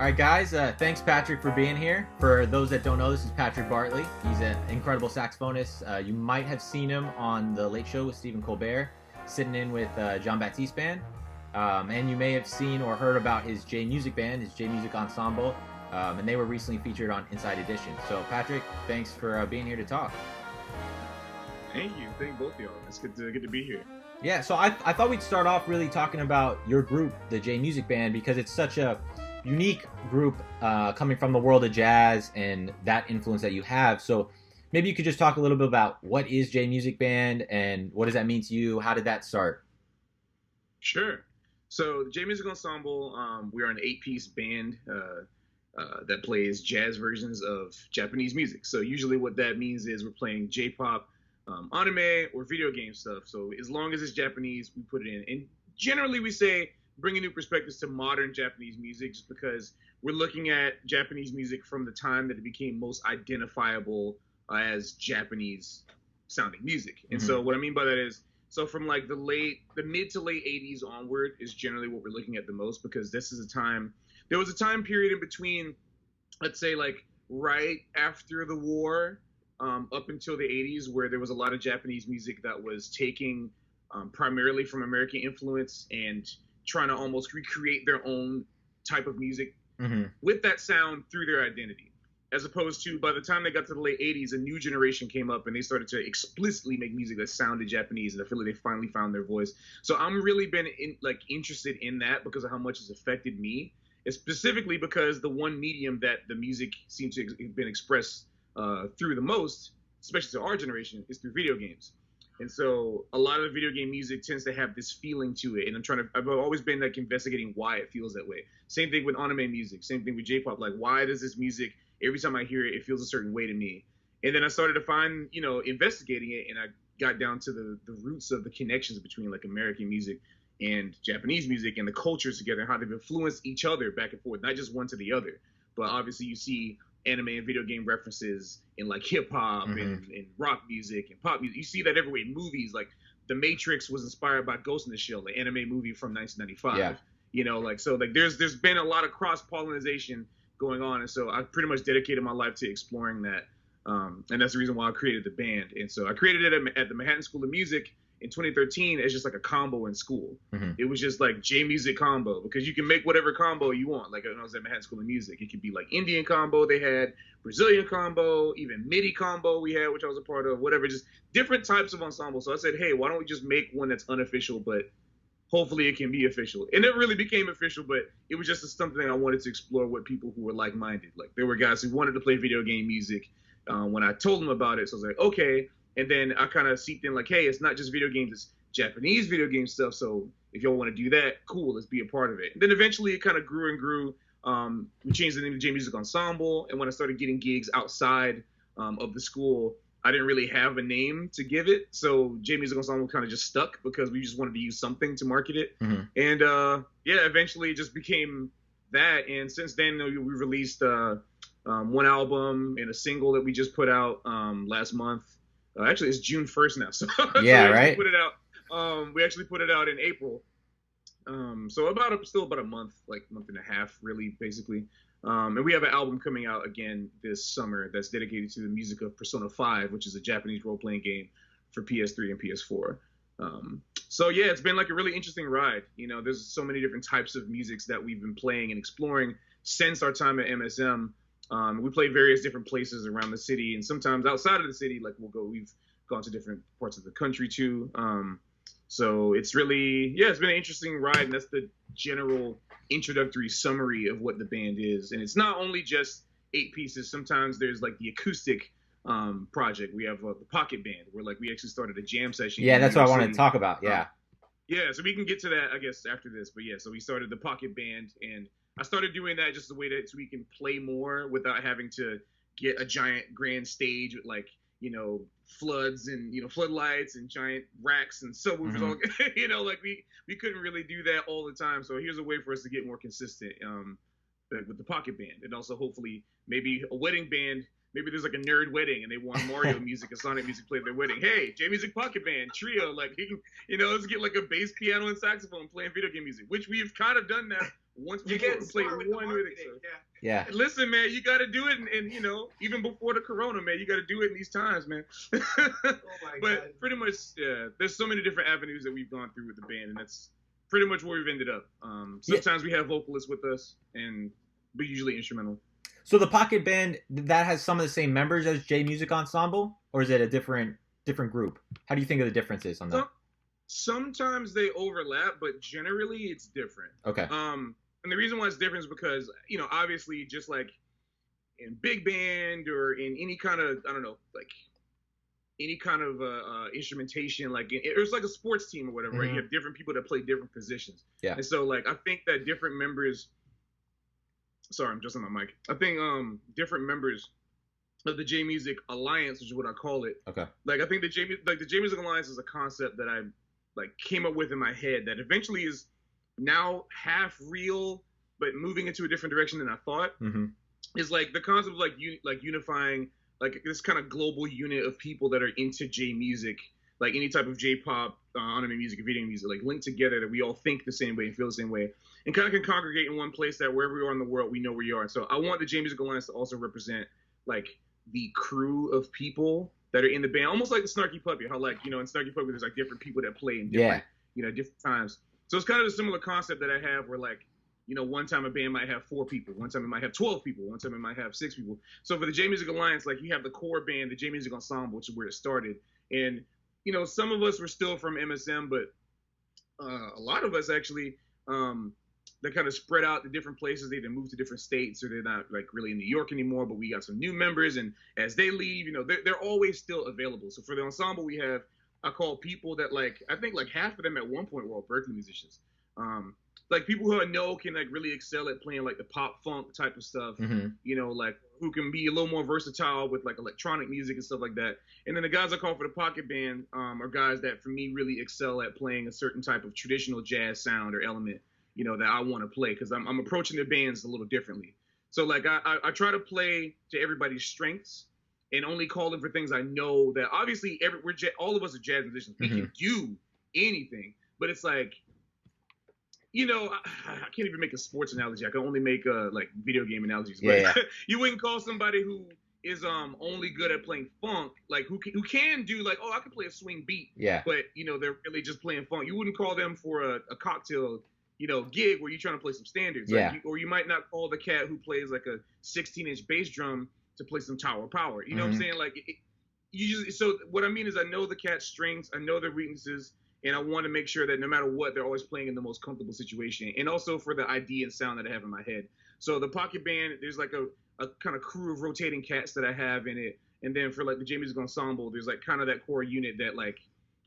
All right, guys. Thanks, Patrick, for being here. For those that don't know, this is Patrick Bartley. He's an incredible saxophonist. You might have seen him on The Late Show with Stephen Colbert, sitting in with Jean-Baptiste band. And you may have seen or heard about his J-Music band, his J-Music Ensemble, and they were recently featured on Inside Edition. So, Patrick, thanks for being here to talk. Thank you. Thank both of y'all. It's good to be here. Yeah, so I thought we'd start off really talking about your group, the J-Music Band, because it's such a unique group coming from the world of jazz and that influence that you have. So maybe you could just talk a little bit about what is J-Music Band and what does that mean to you? How did that start? Sure. So the J-Music Ensemble, we are an 8-piece band that plays jazz versions of Japanese music. So usually what that means is we're playing J-pop, anime, or video game stuff. So as long as it's Japanese, we put it in. And generally we say bringing new perspectives to modern Japanese music, just because we're looking at Japanese music from the time that it became most identifiable as Japanese sounding music. And so what I mean by that is, so from like the mid to late 80s onward is generally what we're looking at the most, because this is a time, there was a time period in between, let's say like right after the war, up until the 80s, where there was a lot of Japanese music that was taking primarily from American influence and trying to almost recreate their own type of music with that sound through their identity. As opposed to, by the time they got to the late 80s, a new generation came up and they started to explicitly make music that sounded Japanese, and I feel like they finally found their voice. So I'm really been interested in that because of how much it's affected me, and specifically because the one medium that the music seems to have been expressed through the most, especially to our generation, is through video games. And so a lot of the video game music tends to have this feeling to it, and I've always been like investigating why it feels that way. Same thing with anime music, same thing with J-pop. Like, why does this music, every time I hear it, it feels a certain way to me? And then I started to find, investigating it, and I got down to the roots of the connections between like American music and Japanese music and the cultures together, and how they've influenced each other back and forth, not just one to the other. But obviously you see anime and video game references in like hip hop and rock music and pop music. You see that everywhere in movies. Like The Matrix was inspired by Ghost in the Shell, the anime movie from 1995. Yeah. There's been a lot of cross pollination going on, and so I pretty much dedicated my life to exploring that. And that's the reason why I created the band. And so I created it at the Manhattan School of Music in 2013 as just like a combo in school. It was just like J-Music combo, because you can make whatever combo you want. Like when I was at Manhattan School of Music, it could be like Indian combo they had, Brazilian combo, even MIDI combo we had, which I was a part of, whatever, just different types of ensembles. So I said, hey, why don't we just make one that's unofficial, but hopefully it can be official. It never really became official, but it was just something I wanted to explore with people who were like-minded. Like there were guys who wanted to play video game music when I told them about it. So I was like, okay. And then I kind of seeped in like, hey, it's not just video games, it's Japanese video game stuff. So if y'all want to do that, cool, let's be a part of it. And then eventually it kind of grew and grew. We changed the name to J-Music Ensemble. And when I started getting gigs outside of the school, I didn't really have a name to give it. So J-Music Ensemble kind of just stuck because we just wanted to use something to market it. And eventually it just became that. And since then, we released one album and a single that we just put out last month. Actually, it's June 1st now. So, yeah, so right. Put it out. We actually put it out in April. So still about a month, like month and a half, really, basically. And we have an album coming out again this summer that's dedicated to the music of Persona 5, which is a Japanese role-playing game for PS3 and PS4. So yeah, it's been like a really interesting ride. There's so many different types of musics that we've been playing and exploring since our time at MSM. We play various different places around the city, and sometimes outside of the city, like we've gone to different parts of the country too. So it's really, it's been an interesting ride, and that's the general introductory summary of what the band is. And it's not only just 8 pieces. Sometimes there's like the acoustic project. We have the pocket band, where like we actually started a jam session. Yeah, that's what I wanted to talk about. Yeah. So we can get to that, I guess, after this. But yeah, so we started the pocket band, and I started doing that just the way that so we can play more without having to get a giant grand stage with like, floods and, floodlights and giant racks and subwoofers. Like we couldn't really do that all the time. So here's a way for us to get more consistent with the pocket band, and also hopefully maybe a wedding band. Maybe there's like a nerd wedding and they want Mario music and Sonic music played at their wedding. Hey, J-Music Pocket Band, trio, like, let's get like a bass, piano, and saxophone playing video game music, which we've kind of done that once You people get play smart with the one marketing. rhythm. So. Yeah. Listen, man, you got to do it, and you know, even before the corona, man, you got to do it in these times, man. Oh my But God. pretty much, yeah, there's so many different avenues that we've gone through with the band, and that's pretty much where we've ended up. Sometimes we have vocalists with us, but usually instrumental. So the Pocket Band, that has some of the same members as J-Music Ensemble, or is it a different group? How do you think of the differences on that? Sometimes they overlap, but generally it's different. Okay. And the reason why it's different is because, you know, obviously just like in big band or in any kind of, I don't know, like any kind of instrumentation, like it's like a sports team or whatever, right? You have different people that play different positions. Yeah. And so like I think that different members, sorry, I'm just on my mic. I think different members of the JMusic Alliance, which is what I call it. Okay. Like I think the JMusic Alliance is a concept that I like came up with in my head that eventually is now half real, but moving into a different direction than I thought. Is like the concept of like unifying like this kind of global unit of people that are into J music, like any type of J-pop, anime music, video music, like linked together that we all think the same way and feel the same way, and kind of can congregate in one place that wherever we are in the world, we know where you are. And so I want the JMusic Alliance to also represent like the crew of people that are in the band, almost like the Snarky Puppy, how like, you know, in Snarky Puppy there's like different people that play in different, you know, different times. So it's kind of a similar concept that I have where like, you know, one time a band might have 4 people, one time it might have 12 people, one time it might have 6 people. So for the JMusic Alliance, like you have the core band, the JMusic Ensemble, which is where it started. And, you know, some of us were still from MSM, but a lot of us actually, they kind of spread out to different places. They either moved to different states or they're not like really in New York anymore, but we got some new members. And as they leave, you know, they're always still available. So for the ensemble, we have, I call people that like, I think like half of them at one point were all Berkeley musicians. Like people who I know can like really excel at playing like the pop funk type of stuff, you know, like who can be a little more versatile with like electronic music and stuff like that. And then the guys I call for the Pocket Band are guys that for me really excel at playing a certain type of traditional jazz sound or element, you know, that I want to play because I'm approaching the bands a little differently. So like I try to play to everybody's strengths and only call them for things I know that obviously all of us are jazz musicians. We can do anything, but it's like, you know, I can't even make a sports analogy. I can only make like video game analogies. But you wouldn't call somebody who is only good at playing funk, like who can do like, oh, I can play a swing beat. Yeah. But you know, they're really just playing funk. You wouldn't call them for a cocktail, you know, gig where you're trying to play some standards. Yeah. Like, or you might not call the cat who plays like a 16-inch bass drum to play some Tower Power. You know what I'm saying? Like, so what I mean is I know the cat's strengths, I know their weaknesses. And I want to make sure that no matter what, they're always playing in the most comfortable situation. And also for the idea and sound that I have in my head. So the Pocket Band, there's like a kind of crew of rotating cats that I have in it. And then for like the J-Music Ensemble, there's like kind of that core unit that like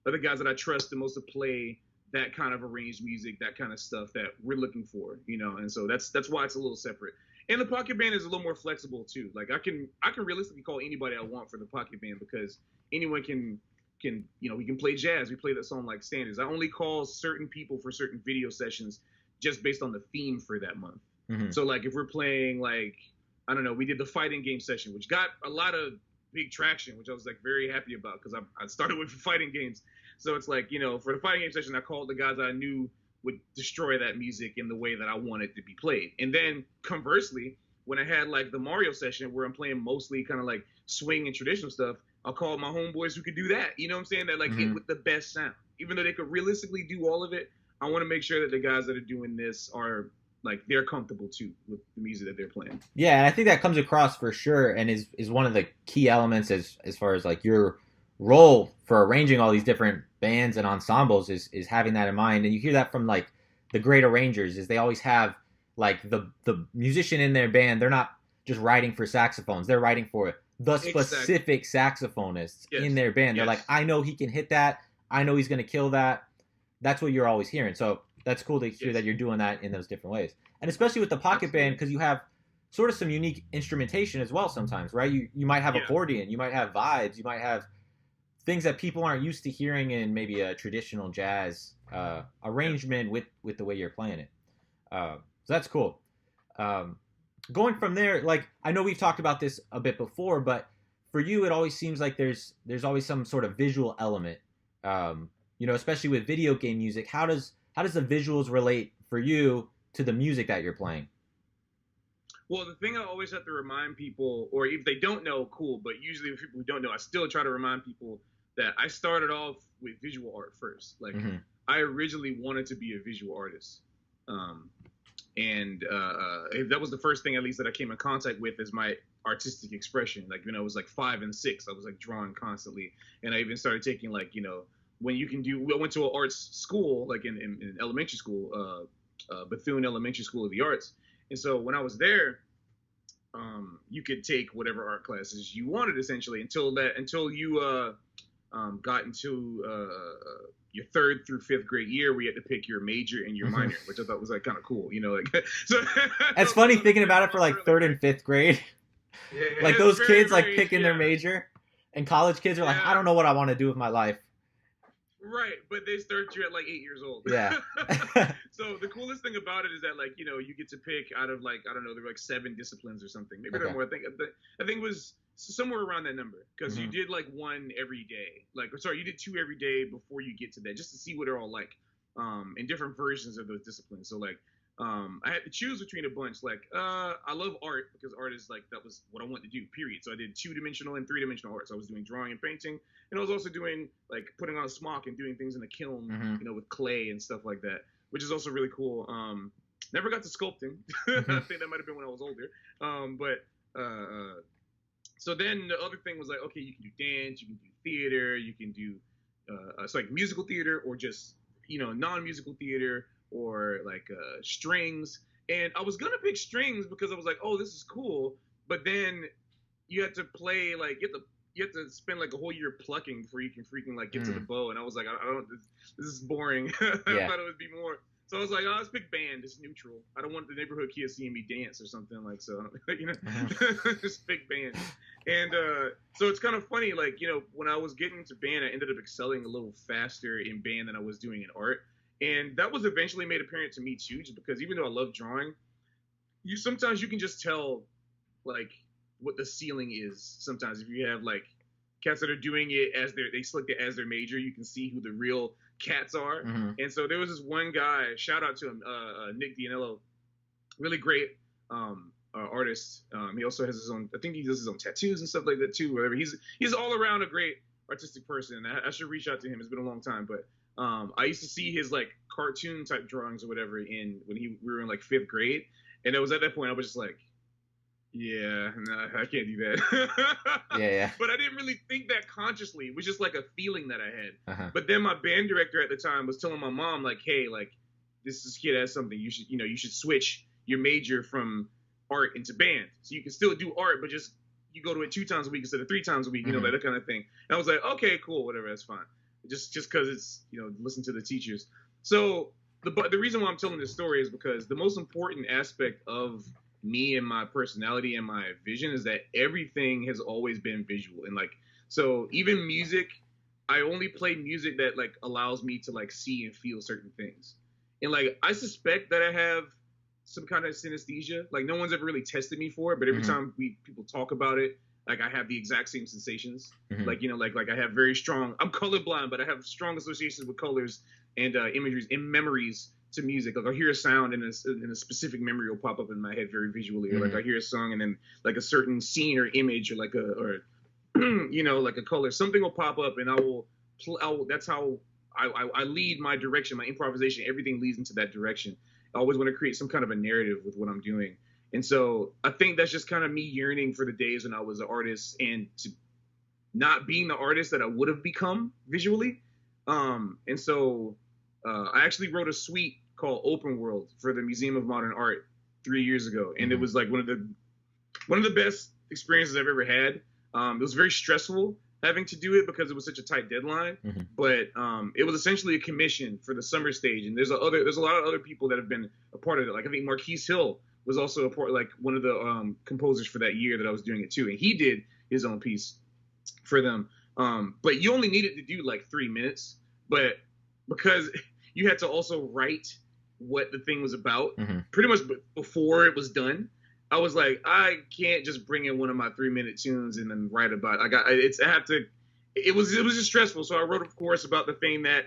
are the guys that I trust the most to play that kind of arranged music, that kind of stuff that we're looking for, you know. And so that's why it's a little separate. And the Pocket Band is a little more flexible too. Like I can realistically call anybody I want for the Pocket Band because anyone can, you know, we can play jazz. We play that song like standards. I only call certain people for certain video sessions just based on the theme for that month. So like if we're playing like, I don't know, we did the fighting game session, which got a lot of big traction, which I was like very happy about because I started with fighting games. So it's like, you know, for the fighting game session, I called the guys I knew would destroy that music in the way that I wanted to be played. And then conversely, when I had like the Mario session where I'm playing mostly kind of like swing and traditional stuff, I'll call my homeboys who could do that. You know what I'm saying? That like hit with the best sound. Even though they could realistically do all of it, I want to make sure that the guys that are doing this are like they're comfortable too with the music that they're playing. Yeah, and I think that comes across for sure and is one of the key elements as far as like your role for arranging all these different bands and ensembles is having that in mind. And you hear that from like the great arrangers is they always have like the musician in their band, they're not just writing for saxophones, they're writing for the specific saxophonist in their band. They're like, I know he can hit that. I know he's going to kill that. That's what you're always hearing. So that's cool to hear that you're doing that in those different ways. And especially with the Pocket Band, because you have sort of some unique instrumentation as well sometimes, right? You might have accordion, you might have vibes, you might have things that people aren't used to hearing in maybe a traditional jazz arrangement with the way you're playing it. So that's cool. Going from there, like I know we've talked about this a bit before, but for you, it always seems like there's always some sort of visual element. You know, especially with video game music. How does the visuals relate for you to the music that you're playing? Well, the thing I always have to remind people, or if they don't know, cool, but usually with people who don't know, I still try to remind people that I started off with visual art first. Like, I originally wanted to be a visual artist. And that was the first thing, at least, that I came in contact with as my artistic expression. Like, when I was like 5 and 6, I was like drawing constantly. And I even started taking, like, when you can do, I went to an arts school, like in elementary school, Bethune Elementary School of the Arts. And so when I was there, you could take whatever art classes you wanted, essentially, until you got into your 3rd through 5th grade year, where you had to pick your major and your minor, which I thought was like kind of cool, like. So it's funny thinking about it for like 3rd and 5th grade. Yeah, like those kids like picking their major, and college kids are like, I don't know what I want to do with my life. Right, but they start you at like 8 years old. Yeah. So the coolest thing about it is that, like, you get to pick out of, like, I don't know, there were like 7 disciplines or something. Maybe there are more. I think it was somewhere around that number, because you did like 1 every day. You did 2 every day before you get to that, just to see what they're all like, and different versions of those disciplines. So like, I had to choose between a bunch. Like, I love art, because art is like, that was what I wanted to do, period. So I did 2-dimensional and 3-dimensional art. So I was doing drawing and painting, and I was also doing like putting on a smock and doing things in the kiln, with clay and stuff like that, which is also really cool. Never got to sculpting. I think that might have been when I was older. So then the other thing was like, okay, you can do dance, you can do theater, you can do it's like musical theater, or just non-musical theater, or like strings. And I was gonna pick strings because I was like, oh, this is cool. But then you have to play, like, you have to spend like a whole year plucking before you can freaking like get to the bow. And I was like, I don't. This is boring. I thought it would be more. So I was like, oh, let's pick band. It's neutral. I don't want the neighborhood kids seeing me dance or something, like, so, just pick band. And so it's kind of funny, like, when I was getting into band, I ended up excelling a little faster in band than I was doing in art. And that was eventually made apparent to me too, just because even though I love drawing, sometimes you can just tell, like, what the ceiling is. Sometimes if you have like cats that are doing it as they select it as their major, you can see who the real cats are. And so there was this one guy, shout out to him, Nick Dianello, really great artist. He also has his own, I think he does his own tattoos and stuff like that too, whatever. He's all around a great artistic person. I should reach out to him. It's been a long time, but I used to see his like cartoon type drawings or whatever when we were in like 5th grade, and it was at that point I was just like, yeah, no, I can't do that. yeah. But I didn't really think that consciously. It was just like a feeling that I had. But then my band director at the time was telling my mom, like, hey, like, this kid has something. You should switch your major from art into band, so you can still do art, but just you go to it 2 times a week instead of 3 times a week. Like that kind of thing. And I was like, okay, cool, whatever, that's fine. Just because it's listen to the teachers. So the reason why I'm telling this story is because the most important aspect of me and my personality and my vision is that everything has always been visual. And like, so even music, I only play music that like allows me to like see and feel certain things. And like, I suspect that I have some kind of synesthesia. Like, no one's ever really tested me for it, but every time people talk about it, like, I have the exact same sensations. Like, like I have very strong, I'm colorblind, but I have strong associations with colors and imageries and memories to music. Like, I'll hear a sound and a specific memory will pop up in my head very visually. Or like I hear a song and then like a certain scene or image or like like a color, something will pop up and I will that's how I lead my direction, my improvisation, everything leads into that direction. I always want to create some kind of a narrative with what I'm doing. And so I think that's just kind of me yearning for the days when I was an artist and to not being the artist that I would have become visually. And so I actually wrote a suite called Open World for the Museum of Modern Art 3 years ago. And it was like one of the best experiences I've ever had. It was very stressful having to do it because it was such a tight deadline, but it was essentially a commission for the summer stage. And there's a lot of other people that have been a part of it. Like, I think Marquise Hill was also a part, like one of the composers for that year that I was doing it too. And he did his own piece for them. But you only needed to do like 3 minutes, but because you had to also write what the thing was about pretty much before it was done, I was like, I can't just bring in one of my 3-minute tunes and then write about it. It was just stressful. So I wrote, of course, about the thing that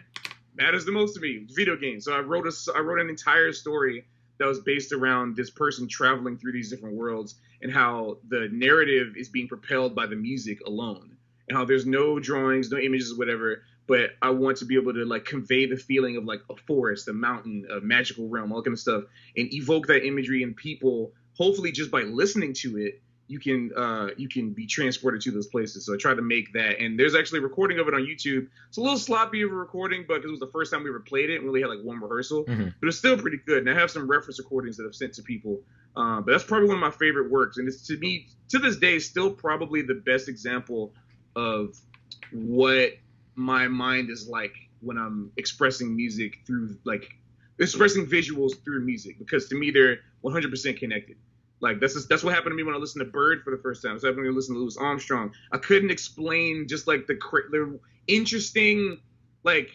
matters the most to me, video games. So I wrote an entire story that was based around this person traveling through these different worlds and how the narrative is being propelled by the music alone, and how there's no drawings, no images, whatever. But I want to be able to like convey the feeling of like a forest, a mountain, a magical realm, all kind of stuff, and evoke that imagery in people. Hopefully, just by listening to it, you can be transported to those places. So I tried to make that, and there's actually a recording of it on YouTube. It's a little sloppy of a recording, but it was the first time we ever played it, and we only had like one rehearsal, but it's still pretty good. And I have some reference recordings that I've sent to people. But that's probably one of my favorite works, and it's, to me, to this day, still probably the best example of what my mind is like when I'm expressing music through, like, expressing visuals through music, because to me they're 100% connected. Like that's what happened to me when I listened to Bird for the first time. It's happened when I listened to Louis Armstrong. I couldn't explain just like the interesting, like,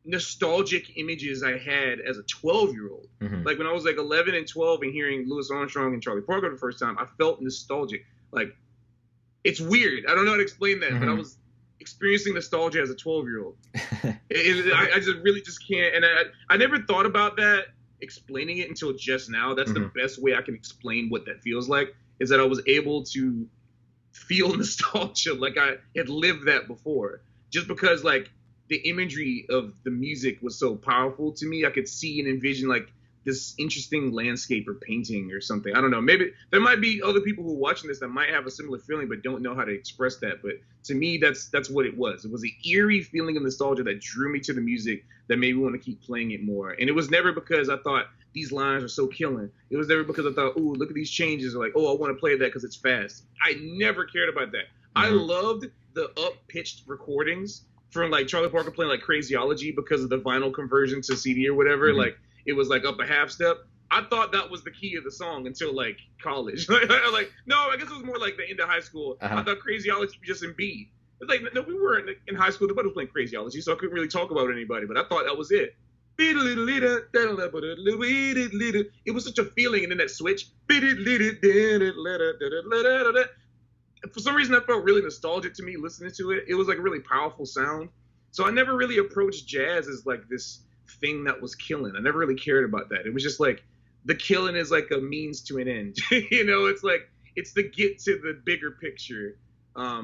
nostalgic images I had as a 12-year-old. Like when I was like 11 and 12 and hearing Louis Armstrong and Charlie Parker the first time, I felt nostalgic. Like, it's weird. I don't know how to explain that, but I was experiencing nostalgia as a 12-year-old. I just really just can't. And I never thought about that, explaining it, until just now. That's the best way I can explain what that feels like, is that I was able to feel nostalgia like I had lived that before, just because like the imagery of the music was so powerful to me. I could see and envision like this interesting landscape or painting or something. I don't know. Maybe there might be other people who are watching this that might have a similar feeling but don't know how to express that. But to me, that's what it was. It was an eerie feeling of nostalgia that drew me to the music, that made me want to keep playing it more. And it was never because I thought these lines are so killing. It was never because I thought, ooh, look at these changes. Or like, oh, I want to play that because it's fast. I never cared about that. I loved the up-pitched recordings from like Charlie Parker playing like Crazyology because of the vinyl conversion to CD or whatever. Like, it was like up a half step. I thought that was the key of the song until like college. Like, no, I guess it was more like the end of high school. I thought Crazyology was just in B. It's like, no, we weren't in high school. Nobody was playing Crazyology, so I couldn't really talk about anybody. But I thought that was it. It was such a feeling, and then that switch. For some reason, that felt really nostalgic to me listening to it. It was like a really powerful sound. So I never really approached jazz as like this thing that was killing. I never really cared about that. It was just like the killing is like a means to an end. You know, it's like it's the get to the bigger picture.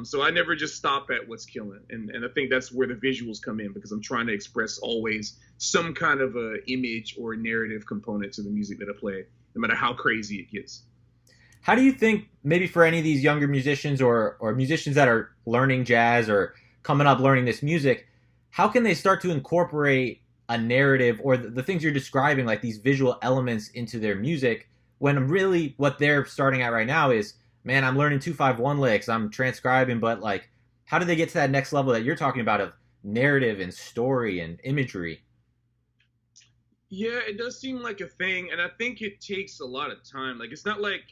So I never just stop at what's killing. And I think that's where the visuals come in, because I'm trying to express always some kind of a image or narrative component to the music that I play, no matter how crazy it gets. How do you think, maybe for any of these younger musicians or musicians that are learning jazz or coming up learning this music, how can they start to incorporate a narrative or the things you're describing, like these visual elements, into their music, when really what they're starting at right now is, man, I'm learning 2-5-1 licks, I'm transcribing, but like, how do they get to that next level that you're talking about of narrative and story and imagery? Yeah, it does seem like a thing, and I think it takes a lot of time. Like, it's not like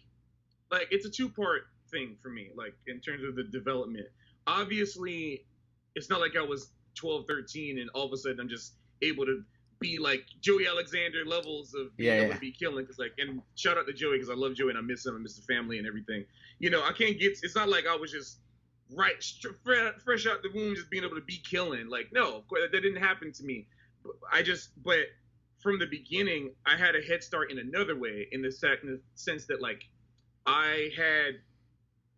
it's a two-part thing for me, like, in terms of the development. Obviously, it's not like I was 12, 13, and all of a sudden I'm just able to be like Joey Alexander levels of being able to be killing. Cause like, and shout out to Joey, because I love Joey and I miss him, I miss the family and everything. You know, I can't get, it's not like I was just fresh out the womb just being able to be killing. Like, no, of course, that didn't happen to me. But from the beginning, I had a head start in another way, in the sense that like I had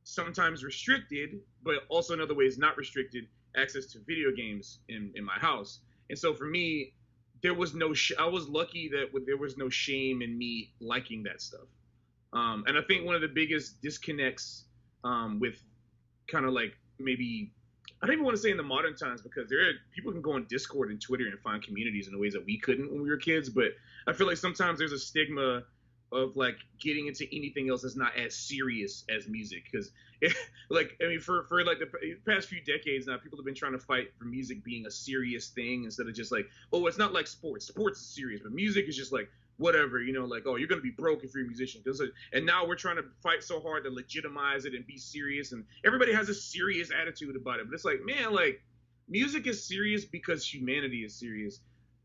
sometimes restricted, but also in other ways not restricted, access to video games in my house. And so for me, there was no I was lucky that there was no shame in me liking that stuff. And I think one of the biggest disconnects with kind of like, maybe, I don't even want to say in the modern times, because people can go on Discord and Twitter and find communities in the ways that we couldn't when we were kids. But I feel like sometimes there's a stigma of like getting into anything else that's not as serious as music, because like, I mean, for like the past few decades now, people have been trying to fight for music being a serious thing, instead of just like, oh, it's not like sports is serious, but music is just like whatever, you know, like, oh, you're gonna be broke if you're a musician. And now we're trying to fight so hard to legitimize it and be serious, and everybody has a serious attitude about it. But it's like, man, like, music is serious because humanity is serious.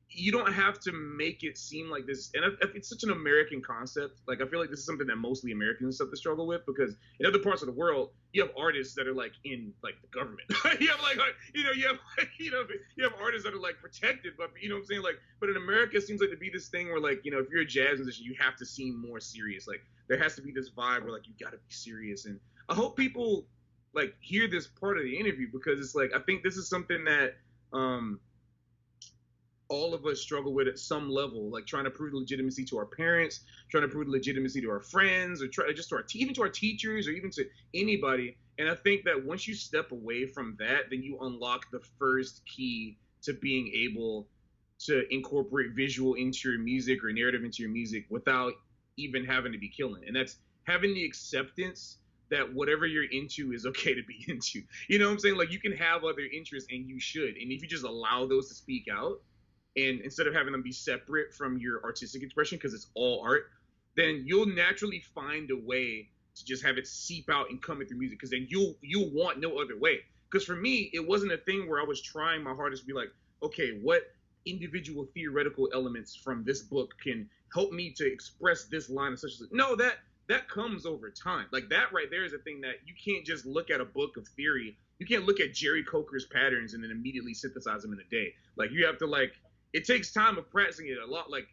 you don't have to make it seem like this. And it's such an American concept. Like, I feel like this is something that mostly Americans have to struggle with, because in other parts of the world, you have artists that are like in like the government. You have like, you have artists that are like protected, but you know what I'm saying? Like, but in America, it seems like to be this thing where like, if you're a jazz musician, you have to seem more serious. Like, there has to be this vibe where like, you gotta be serious. And I hope people like hear this part of the interview, because it's like, I think this is something that, all of us struggle with at some level, like trying to prove legitimacy to our parents, trying to prove legitimacy to our friends, or just to even to our teachers, or even to anybody. And I think that once you step away from that, then you unlock the first key to being able to incorporate visual into your music or narrative into your music without even having to be killing. And that's having the acceptance that whatever you're into is okay to be into. You know what I'm saying? Like, you can have other interests, and you should. And if you just allow those to speak out, and instead of having them be separate from your artistic expression, because it's all art, then you'll naturally find a way to just have it seep out and come in through music, because then you'll want no other way. Because for me, it wasn't a thing where I was trying my hardest to be like, okay, what individual theoretical elements from this book can help me to express this line and such. No, that comes over time. Like, that right there is a thing that you can't just look at a book of theory. You can't look at Jerry Coker's patterns and then immediately synthesize them in a day. Like, you have to like, it takes time of practicing it a lot, like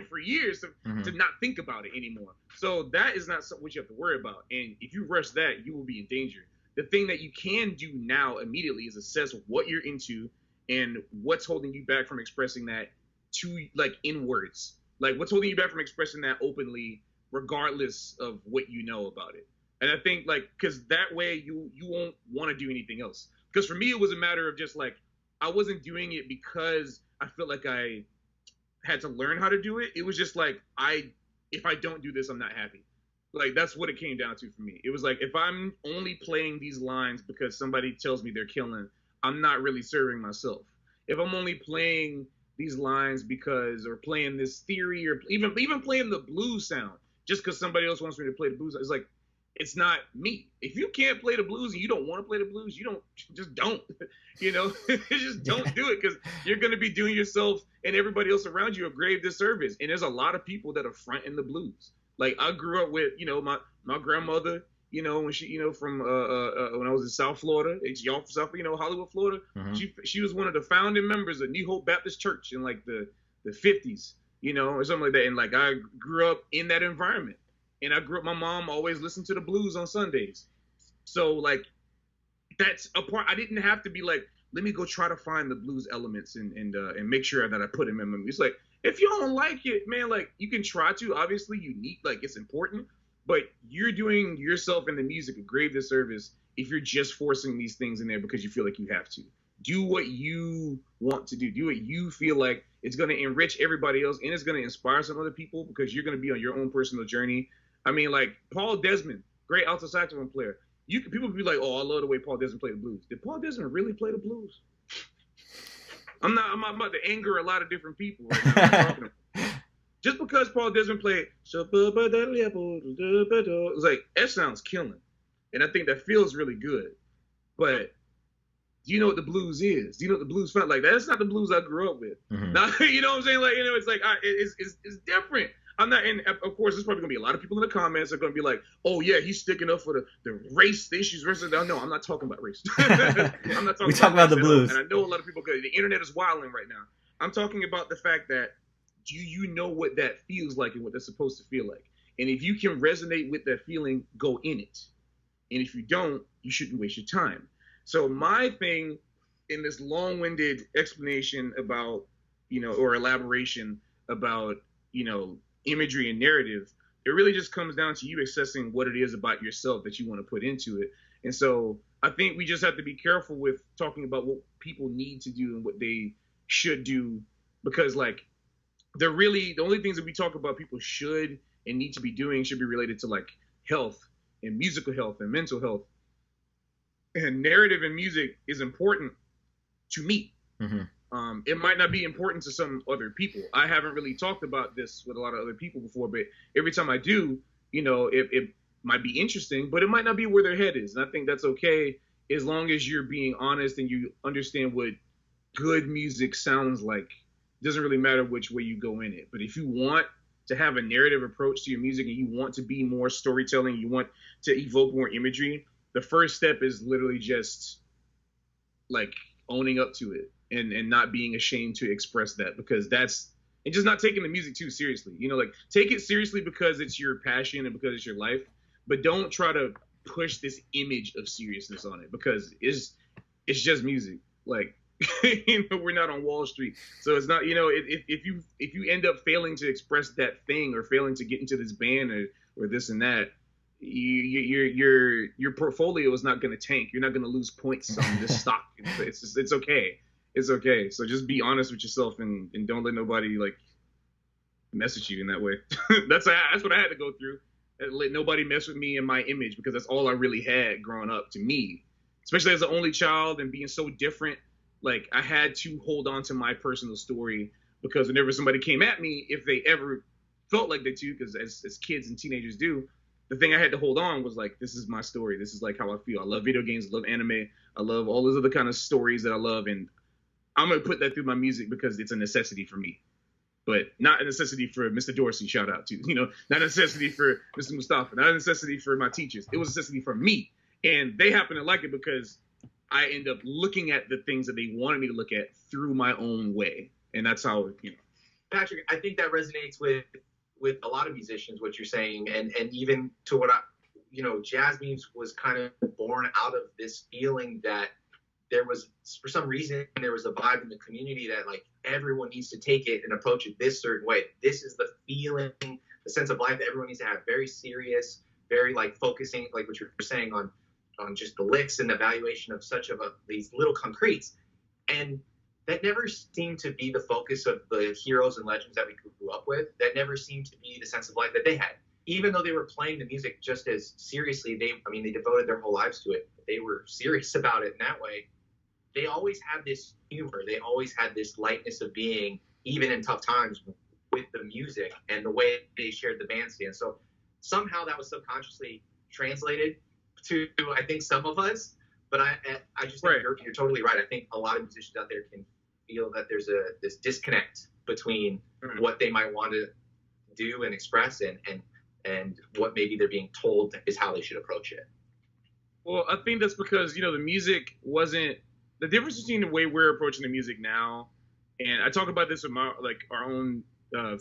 for years to not think about it anymore. So that is not what you have to worry about. And if you rush that, you will be in danger. The thing that you can do now immediately is assess what you're into and what's holding you back from expressing that to like in words. Like, what's holding you back from expressing that openly, regardless of what you know about it. And I think like, because that way you won't want to do anything else. Because for me, it was a matter of just like, I wasn't doing it because I felt like I had to learn how to do it. It was just like, if I don't do this, I'm not happy. Like, that's what it came down to for me. It was like, if I'm only playing these lines because somebody tells me they're killing, I'm not really serving myself. If I'm only playing these lines because, or playing this theory, or even playing the blues sound just because somebody else wants me to play the blues, it's like, it's not me. If you can't play the blues and you don't want to play the blues, just don't, just don't do it, because you're going to be doing yourself and everybody else around you a grave disservice. And there's a lot of people that are fronting the blues. Like, I grew up with, my grandmother, when she, from when I was in South Florida, y'all from South, Hollywood, Florida. She was one of the founding members of New Hope Baptist Church in like the 50s, or something like that. And like, I grew up in that environment. And I grew up, my mom always listened to the blues on Sundays. So like, that's a part. I didn't have to be like, let me go try to find the blues elements and make sure that I put them in my music. It's like, if you don't like it, man, like, you can try to. Obviously, you need, like, it's important, but you're doing yourself and the music a grave disservice if you're just forcing these things in there because you feel like you have to. Do what you want to do. Do what you feel like it's going to enrich everybody else, and it's going to inspire some other people, because you're going to be on your own personal journey. I mean, like, Paul Desmond, great alto saxophone player. People be like, oh, I love the way Paul Desmond played the blues. Did Paul Desmond really play the blues? I'm about to anger a lot of different people right now. I'm talking about. Just because Paul Desmond played, it's like, that sounds killing. And I think that feels really good. But do you know what the blues is? Do you know what the blues felt like? That's not the blues I grew up with. Now, you know what I'm saying? Like, it's like, it's different. I'm not, and of course, there's probably gonna be a lot of people in the comments that are gonna be like, "Oh yeah, he's sticking up for the race issues versus." No, I'm not talking about race. I'm not talking. We talk about the blues, and I know a lot of people. The internet is wilding right now. I'm talking about the fact that, do you know what that feels like and what that's supposed to feel like? And if you can resonate with that feeling, go in it. And if you don't, you shouldn't waste your time. So my thing in this long-winded explanation about, or elaboration about, imagery and narrative, it really just comes down to you assessing what it is about yourself that you want to put into it. And so I think we just have to be careful with talking about what people need to do and what they should do, because like, the only things that we talk about people should and need to be doing should be related to like health and musical health and mental health. And narrative in music is important to me. It might not be important to some other people. I haven't really talked about this with a lot of other people before, but every time I do, it might be interesting, but it might not be where their head is. And I think that's okay, as long as you're being honest and you understand what good music sounds like It doesn't really matter which way you go in it. But if you want to have a narrative approach to your music and you want to be more storytelling, you want to evoke more imagery, the first step is literally just like owning up to it and not being ashamed to express that, because that's, and just not taking the music too seriously. You know, like take it seriously because it's your passion and because it's your life, but don't try to push this image of seriousness on it, because it's just music. Like, you know, we're not on Wall Street, so it's not, you know, if you end up failing to express that thing or failing to get into this band or this and that, your portfolio is not going to tank. You're not going to lose points on this stock. It's okay. It's okay. So just be honest with yourself and don't let nobody like mess with you in that way. That's what I had to go through. Let nobody mess with me and my image, because that's all I really had growing up, to me, especially as the only child and being so different. Like, I had to hold on to my personal story, because whenever somebody came at me, if they ever felt like they do, because as kids and teenagers do, the thing I had to hold on was like, this is my story. This is like how I feel. I love video games. I love anime. I love all those other kind of stories that I love. And I'm going to put that through my music because it's a necessity for me, but not a necessity for Mr. Dorsey, shout out to, you know, not a necessity for Mr. Mustafa, not a necessity for my teachers. It was a necessity for me. And they happen to like it because I end up looking at the things that they wanted me to look at through my own way. And that's how, you know. Patrick, I think that resonates with a lot of musicians, what you're saying. And even to what you know, JazzMemes was kind of born out of this feeling that there was, for some reason, there was a vibe in the community that like everyone needs to take it and approach it this certain way. This is the feeling, the sense of life that everyone needs to have. Very serious, very like focusing, like what you're saying, on just the licks and the evaluation of these little concretes. And that never seemed to be the focus of the heroes and legends that we grew up with. That never seemed to be the sense of life that they had. Even though they were playing the music just as seriously, they devoted their whole lives to it. They were serious about it in that way. They always had this humor. They always had this lightness of being, even in tough times, with the music and the way they shared the bandstand. So somehow that was subconsciously translated to, I think, some of us. But I just think you're totally right. I think a lot of musicians out there can feel that there's this disconnect between what they might want to do and express and what maybe they're being told is how they should approach it. Well, I think that's because, you know, the music wasn't, the difference between the way we're approaching the music now, and I talk about this with my, like, our own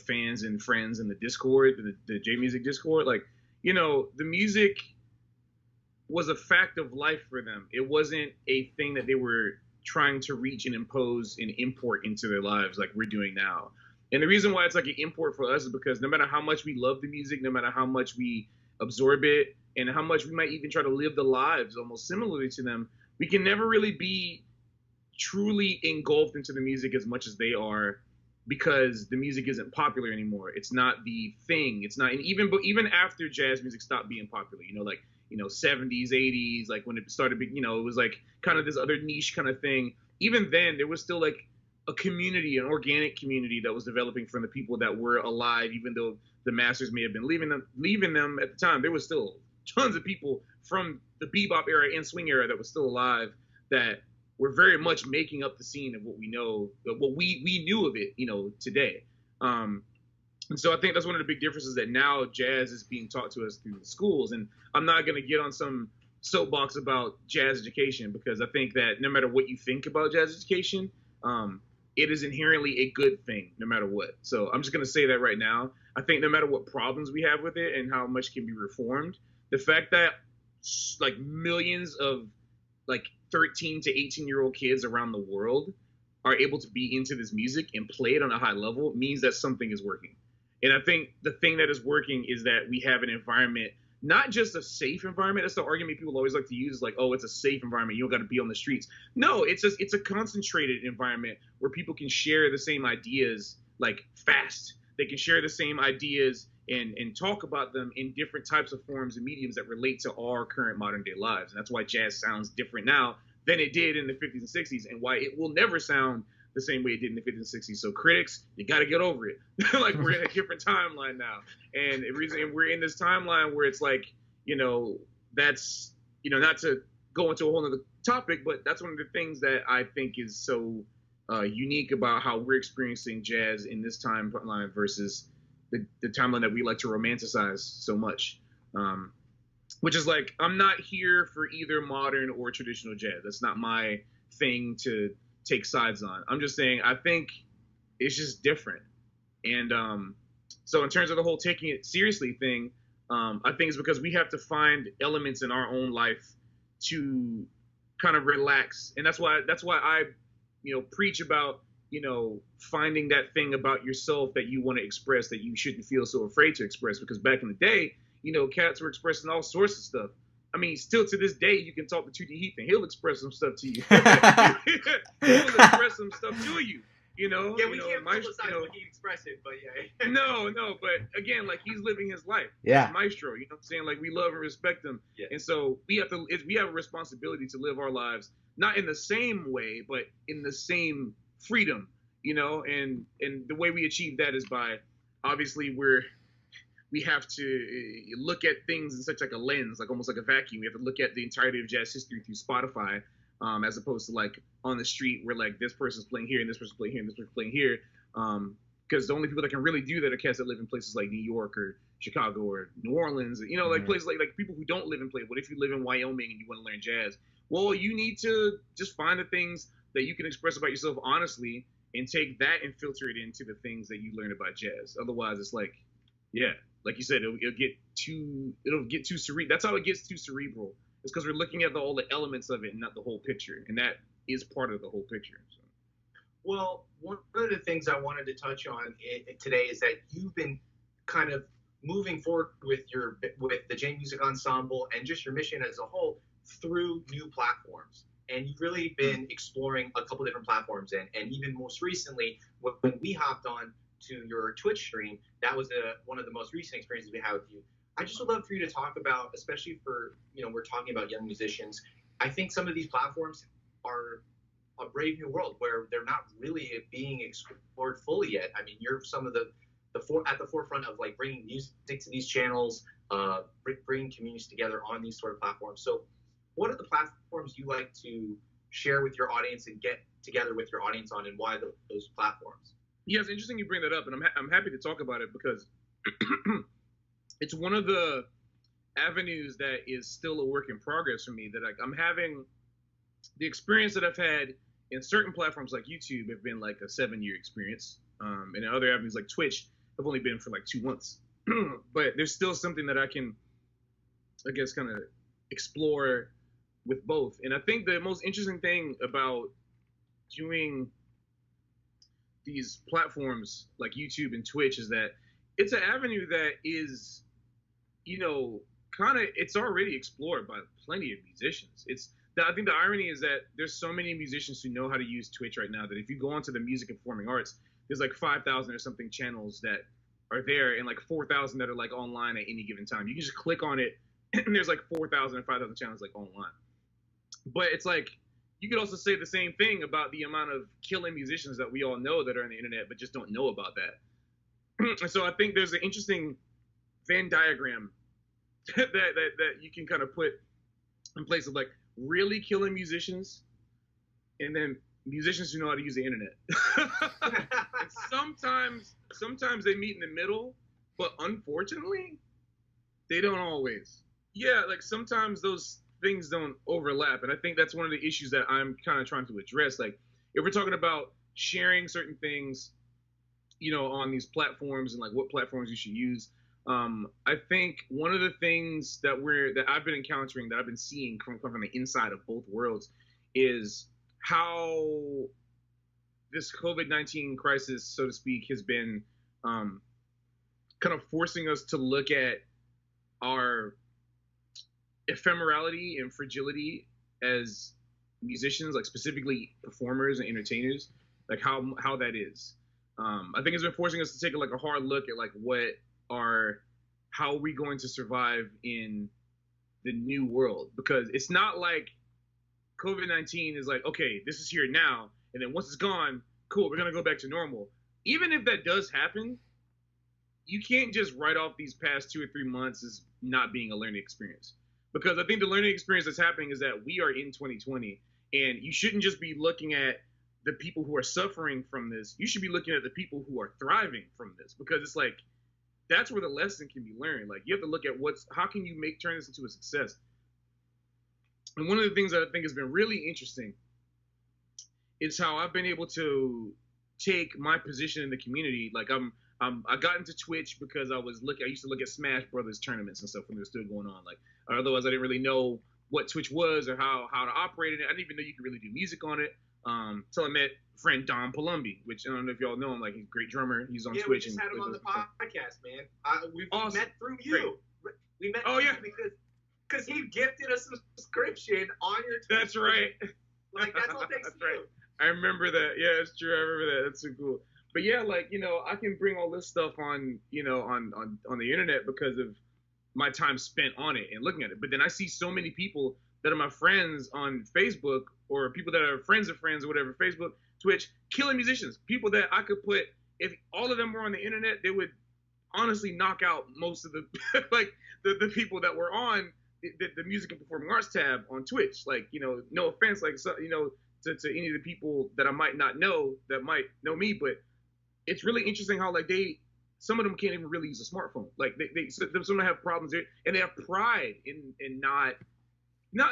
fans and friends in the Discord, the J-Music Discord. Like, you know, the music was a fact of life for them. It wasn't a thing that they were trying to reach and impose and import into their lives like we're doing now. And the reason why it's like an import for us is because no matter how much we love the music, no matter how much we absorb it, and how much we might even try to live the lives almost similarly to them, we can never really be truly engulfed into the music as much as they are, because the music isn't popular anymore. It's not the thing. It's not, and even after jazz music stopped being popular, you know, like, you know, 70s, 80s, like when it started, you know, it was like kind of this other niche kind of thing. Even then, there was still like a community, an organic community that was developing from the people that were alive, even though the masters may have been leaving them at the time. There was still tons of people from the bebop era and swing era that was still alive that were very much making up the scene of what we know, what we knew of it, you know, today. And so I think that's one of the big differences, that now jazz is being taught to us through the schools. And I'm not going to get on some soapbox about jazz education, because I think that no matter what you think about jazz education, it is inherently a good thing no matter what. So I'm just going to say that right now. I think no matter what problems we have with it and how much can be reformed, the fact that like millions of like 13 to 18-year-old kids around the world are able to be into this music and play it on a high level means that something is working. And I think the thing that is working is that we have an environment, not just a safe environment. That's the argument people always like to use, is like, oh, it's a safe environment, you don't got to be on the streets. No, it's a concentrated environment where people can share the same ideas like fast. They can share the same ideas and talk about them in different types of forms and mediums that relate to our current modern day lives. And that's why jazz sounds different now than it did in the 50s and 60s, and why it will never sound the same way it did in the 50s and 60s. So critics, you got to get over it. Like, we're in a different timeline now. And the reason we're in this timeline where it's like, you know, that's, you know, not to go into a whole nother topic, but that's one of the things that I think is so unique about how we're experiencing jazz in this timeline versus the timeline that we like to romanticize so much. Which is like, I'm not here for either modern or traditional jazz. That's not my thing to take sides on. I'm just saying, I think it's just different. And so in terms of the whole taking it seriously thing, I think it's because we have to find elements in our own life to kind of relax. And that's why I, preach about, finding that thing about yourself that you want to express that you shouldn't feel so afraid to express. Because back in the day, cats were expressing all sorts of stuff. I mean, still to this day, you can talk to 2D Heath and he'll express some stuff to you. He'll express some stuff to you. Yeah, we can't publicize what he expressed it, but yeah. No, but again, like, he's living his life. Yeah. He's maestro, you know what I'm saying? Like, we love and respect him. Yeah. And so we have a responsibility to live our lives, not in the same way, but in the same freedom, and the way we achieve that is by, obviously, we have to look at things in such like a lens, like almost like a vacuum. We have to look at the entirety of jazz history through Spotify, as opposed to like on the street where like this person's playing here and this person's playing here and this person's playing here. Because the only people that can really do that are cats that live in places like New York or Chicago or New Orleans, like places like people who don't live in places. What if you live in Wyoming and you want to learn jazz? Well, you need to just find the things that you can express about yourself honestly and take that and filter it into the things that you learn about jazz. Otherwise, it's like, yeah, like you said, it'll get too cerebral. That's how it gets too cerebral. It's because we're looking at all the elements of it and not the whole picture, and that is part of the whole picture. So. Well, one of the things I wanted to touch on today is that you've been kind of moving forward with the JMusic Ensemble and just your mission as a whole through new platforms. And you've really been exploring a couple different platforms, and even most recently, when we hopped on to your Twitch stream, that was one of the most recent experiences we had with you. I just would love for you to talk about, especially for, we're talking about young musicians. I think some of these platforms are a brave new world where they're not really being explored fully yet. I mean, you're some of at the forefront of like bringing music to these channels, bringing communities together on these sort of platforms. So what are the platforms you like to share with your audience and get together with your audience on, and why those platforms? Yeah, it's interesting you bring that up, and I'm happy to talk about it because it's one of the avenues that is still a work in progress for me. That I'm having the experience that I've had in certain platforms like YouTube have been like a 7-year experience, and in other avenues like Twitch have only been for like 2 months. But there's still something that I can, I guess, kind of explore with both. And I think the most interesting thing about doing these platforms like YouTube and Twitch is that it's an avenue that is, it's already explored by plenty of musicians. I think the irony is that there's so many musicians who know how to use Twitch right now that if you go onto the music and performing arts, there's like 5,000 or something channels that are there and like 4,000 that are like online at any given time. You can just click on it and there's like 4,000 or 5,000 channels like online. But it's like, you could also say the same thing about the amount of killing musicians that we all know that are on the internet, but just don't know about that. And so I think there's an interesting Venn diagram that you can kind of put in place of like really killing musicians and then musicians who know how to use the internet. sometimes they meet in the middle, but unfortunately, they don't always. Yeah, like sometimes those things don't overlap, and I think that's one of the issues that I'm kind of trying to address. Like, if we're talking about sharing certain things, on these platforms and like what platforms you should use, I think one of the things that I've been encountering, that I've been seeing come from the inside of both worlds, is how this COVID-19 crisis, so to speak, has been kind of forcing us to look at our ephemerality and fragility as musicians, like specifically performers and entertainers, like how that is. I think it's been forcing us to take like a hard look at like how are we going to survive in the new world, because it's not like COVID-19 is like, okay, this is here now, and then once it's gone, cool, we're gonna go back to normal. Even if that does happen, you can't just write off these past 2 or 3 months as not being a learning experience. Because I think the learning experience that's happening is that we are in 2020, and you shouldn't just be looking at the people who are suffering from this. You should be looking at the people who are thriving from this, because it's like that's where the lesson can be learned. Like you have to look at how can you turn this into a success. And one of the things that I think has been really interesting is how I've been able to take my position in the community. Like I got into Twitch because I used to look at Smash Brothers tournaments and stuff when they were still going on. Like otherwise I didn't really know what Twitch was or how to operate in it. I didn't even know you could really do music on it. Till I met friend Don Palumbi, which I don't know if y'all know him. Like he's a great drummer. He's on Twitch. We just had him on the podcast, man. We met through you. Great. We met through you because he gifted us a subscription on your Twitch. That's right. Like that's all thanks to you. I remember that. Yeah, it's true. I remember that. That's so cool. But yeah, like, I can bring all this stuff on, on the internet because of my time spent on it and looking at it. But then I see so many people that are my friends on Facebook, or people that are friends of friends or whatever, Facebook, Twitch, killing musicians. People that I could put, if all of them were on the internet, they would honestly knock out most of the, like, the people that were on the music and performing arts tab on Twitch. Like, no offense, like, so, to any of the people that I might not know that might know me, but it's really interesting how like some of them can't even really use a smartphone. Like some of them have problems there, and they have pride in not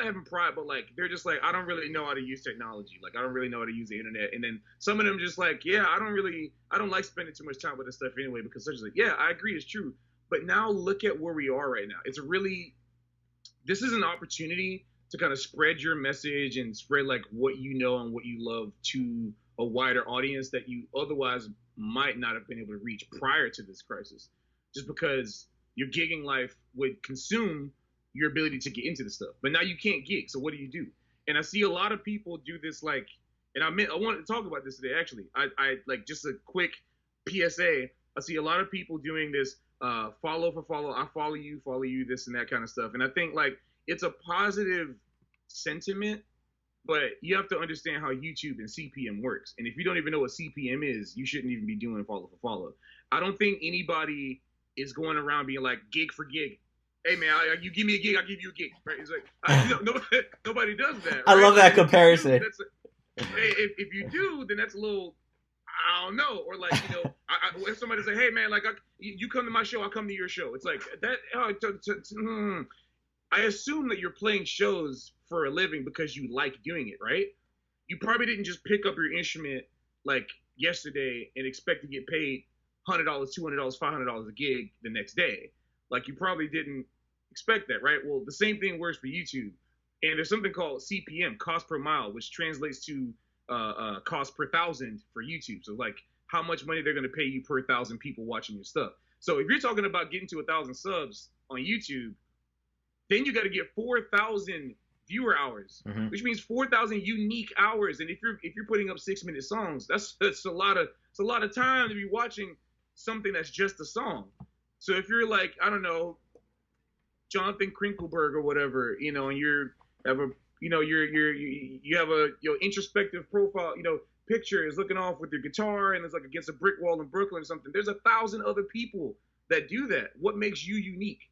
having pride, but like they're just like, I don't really know how to use technology. Like I don't really know how to use the internet. And then some of them just like, yeah, I don't like spending too much time with this stuff anyway, because such like, yeah, I agree, it's true. But now look at where we are right now. This is an opportunity to kind of spread your message and spread like what you know and what you love to a wider audience that you otherwise might not have been able to reach prior to this crisis, just because your gigging life would consume your ability to get into the stuff. But now you can't gig, so what do you do? And I see a lot of people do this, like, and I wanted to talk about this today, actually. I like, just a quick PSA. I see a lot of people doing this follow for follow, I follow you, this and that kind of stuff. And I think like it's a positive sentiment, but you have to understand how YouTube and CPM works. And if you don't even know what CPM is, you shouldn't even be doing follow for follow. I don't think anybody is going around being like gig for gig. Hey man, you give me a gig, I'll give you a gig. Right? It's like nobody does that. Right? I love that comparison. If you do, then that's a little, I don't know. Or like, if somebody say, hey man, like you come to my show, I'll come to your show. It's like that. I assume that you're playing shows for a living because you like doing it, right? You probably didn't just pick up your instrument like yesterday and expect to get paid $100, $200, $500 a gig the next day. Like you probably didn't expect that, right? Well, the same thing works for YouTube. And there's something called CPM, cost per mile, which translates to cost per thousand for YouTube. So like how much money they're going to pay you per 1,000 people watching your stuff. So if you're talking about getting to 1,000 subs on YouTube, then you got to get 4,000 viewer hours, which means 4,000 unique hours. And if you're putting up 6-minute songs, that's a lot of time to be watching something that's just a song. So if you're like, I don't know, Jonathan Krinkelberg or whatever, and you have a introspective profile, picture is looking off with your guitar and it's like against a brick wall in Brooklyn or something. There's 1,000 other people that do that. What makes you unique?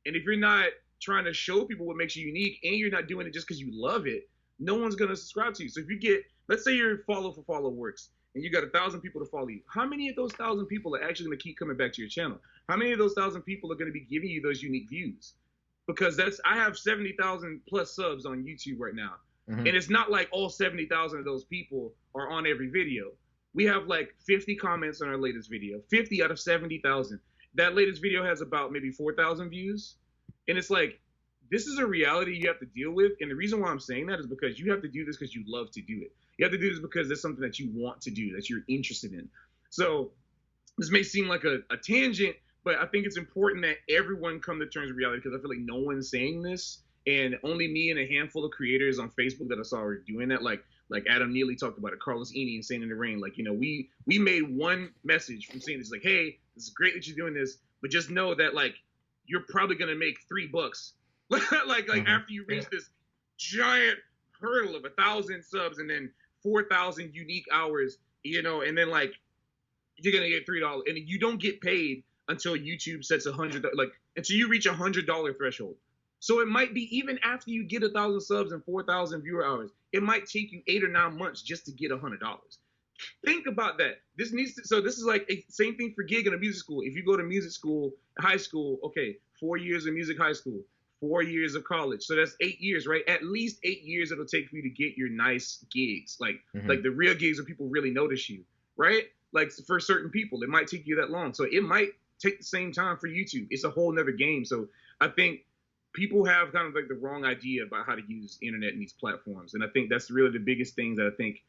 And if you're not trying to show people what makes you unique and you're not doing it just because you love it, no one's going to subscribe to you. So if you get, let's say your follow for follow works and you got 1,000 people to follow you, how many of those 1,000 people are actually going to keep coming back to your channel? How many of those 1,000 people are going to be giving you those unique views? Because I have 70,000 plus subs on YouTube right now. And it's not like all 70,000 of those people are on every video. We have like 50 comments on our latest video, 50 out of 70,000. That latest video has about maybe 4,000 views. And it's like, this is a reality you have to deal with. And the reason why I'm saying that is because you have to do this because you love to do it. You have to do this because there's something that you want to do, that you're interested in. So this may seem like a tangent, but I think it's important that everyone come to terms with reality, because I feel like no one's saying this. And only me and a handful of creators on Facebook that I saw are doing that. Like Adam Neely talked about it, Carlos Eni and Saint in the Rain. Like, we made one message from saying this, like, hey, this is great that you're doing this, but just know that like, you're probably going to make $3 like after you reach this giant hurdle of 1,000 subs and then 4,000 unique hours, and then like you're going to get $3 and you don't get paid until YouTube sets until you reach $100 threshold. So it might be even after you get 1,000 subs and 4,000 viewer hours, it might take you 8 or 9 months just to get $100. Think about that. This is like a same thing for gig in a music school. If you go to music school, high school, okay, 4 years of music high school, 4 years of college. So that's 8 years, right? At least 8 years it'll take for you to get your nice gigs. Like the real gigs where people really notice you, right? Like for certain people, it might take you that long. So it might take the same time for YouTube. It's a whole nother game. So I think people have kind of like the wrong idea about how to use the internet and these platforms. And I think that's really the biggest thing that I think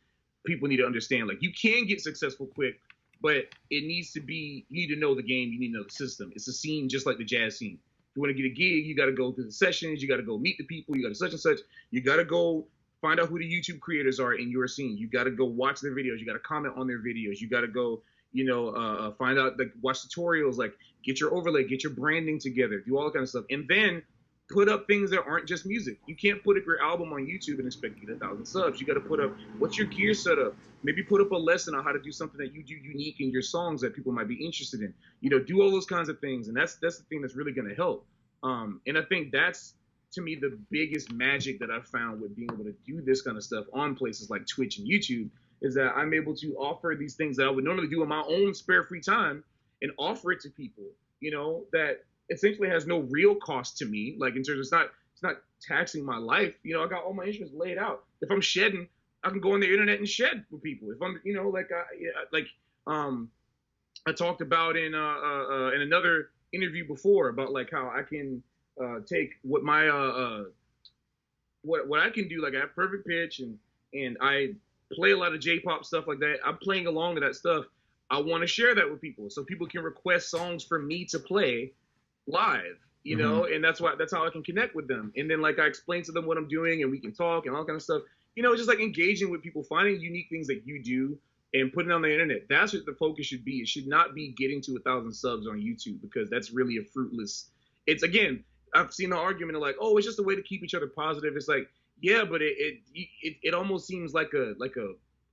people need to understand. Like, you can get successful quick, but it needs to be, you need to know the game, you need to know the system. It's a scene just like the jazz scene. If you want to get a gig, you got to go through the sessions, you got to go meet the people, you got to such and such, you got to go find out who the YouTube creators are in your scene. You got to go watch their videos, you got to comment on their videos, you got to go, find out, like, watch tutorials, like, get your overlay, get your branding together, do all that kind of stuff. And then put up things that aren't just music. You can't put up your album on YouTube and expect to get 1,000 subs. You got to put up what's your gear setup. Maybe put up a lesson on how to do something that you do unique in your songs that people might be interested in. Do all those kinds of things, and that's the thing that's really going to help. And I think that's, to me, the biggest magic that I've found with being able to do this kind of stuff on places like Twitch and YouTube, is that I'm able to offer these things that I would normally do in my own spare free time and offer it to people, that essentially has no real cost to me. Like, in terms of, it's not taxing my life. I got all my instruments laid out. If I'm shedding, I can go on the internet and shed with people. If I'm, I talked about in another interview before about like how I can take what my what I can do. Like, I have perfect pitch and I play a lot of J-pop stuff like that. I'm playing along to that stuff. I want to share that with people so people can request songs for me to play live, and that's how I can connect with them. And then, like, I explain to them what I'm doing and we can talk and all kind of stuff. Just like engaging with people, finding unique things that you do and putting it on the internet. That's what the focus should be. It should not be getting to 1,000 subs on YouTube, because that's really a fruitless. It's, again, I've seen the argument of like, oh, it's just a way to keep each other positive. It's like, yeah, but it almost seems like a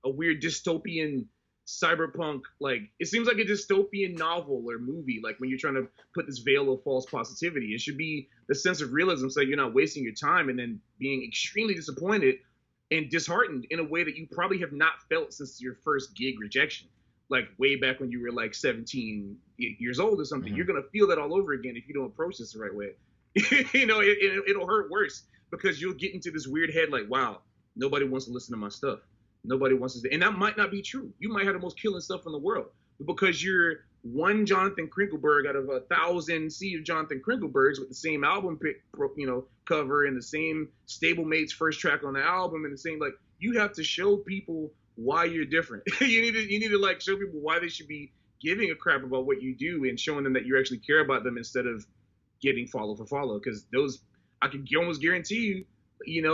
weird dystopian cyberpunk, like, it seems like a dystopian novel or movie, like when you're trying to put this veil of false positivity. It should be the sense of realism, so you're not wasting your time and then being extremely disappointed and disheartened in a way that you probably have not felt since your first gig rejection, like way back when you were like 17 years old or something. You're gonna feel that all over again if you don't approach this the right way. It'll hurt worse, because you'll get into this weird head like, wow, nobody wants to listen to my stuff. Nobody wants to, and that might not be true. You might have the most killing stuff in the world, but because you're one Jonathan Crinkleberg out of 1,000 sea of Jonathan Crinklebergs with the same album cover and the same stablemates first track on the album and the same, like, you have to show people why you're different. you need to like show people why they should be giving a crap about what you do and showing them that you actually care about them instead of getting follow for follow. Because those, I can almost guarantee you, a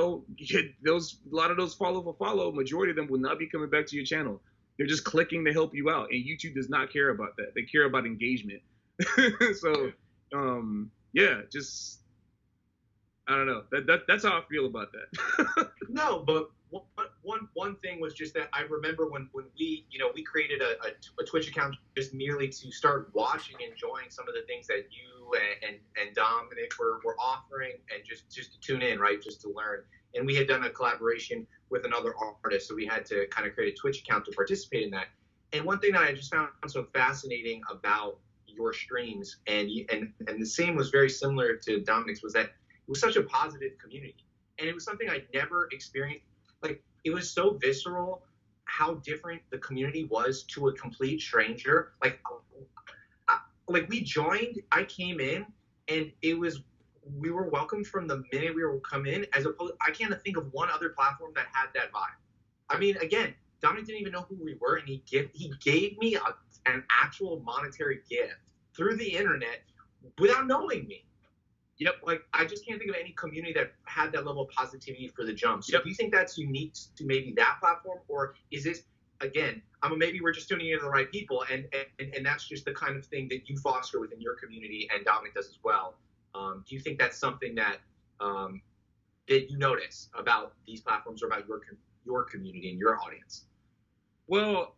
lot of those follow for follow, majority of them will not be coming back to your channel. They're just clicking to help you out, and YouTube does not care about that. They care about engagement. So, just, I don't know. That's how I feel about that. No, but one thing was just that I remember when we created a Twitch account just merely to start watching and enjoying some of the things that you and Dominic were offering, and just to tune in, right, just to learn. And we had done a collaboration with another artist, so we had to kind of create a Twitch account to participate in that. And one thing that I just found so fascinating about your streams, and the same was very similar to Dominic's, was that it was such a positive community. And it was something I'd never experienced. Like, it was so visceral how different the community was to a complete stranger. Like we joined, I came in, and we were welcomed from the minute we were come in, as opposed, I can't think of one other platform that had that vibe. I mean, again, Dominic didn't even know who we were, and he gave me an actual monetary gift through the internet without knowing me. Yep. Like, I just can't think of any community that had that level of positivity for the jump. So do you think that's unique to maybe that platform, or is this, again, maybe we're just tuning into the right people, and that's just the kind of thing that you foster within your community, and Dominic does as well? Do you think that's something that that you notice about these platforms, or about your community and your audience? Well,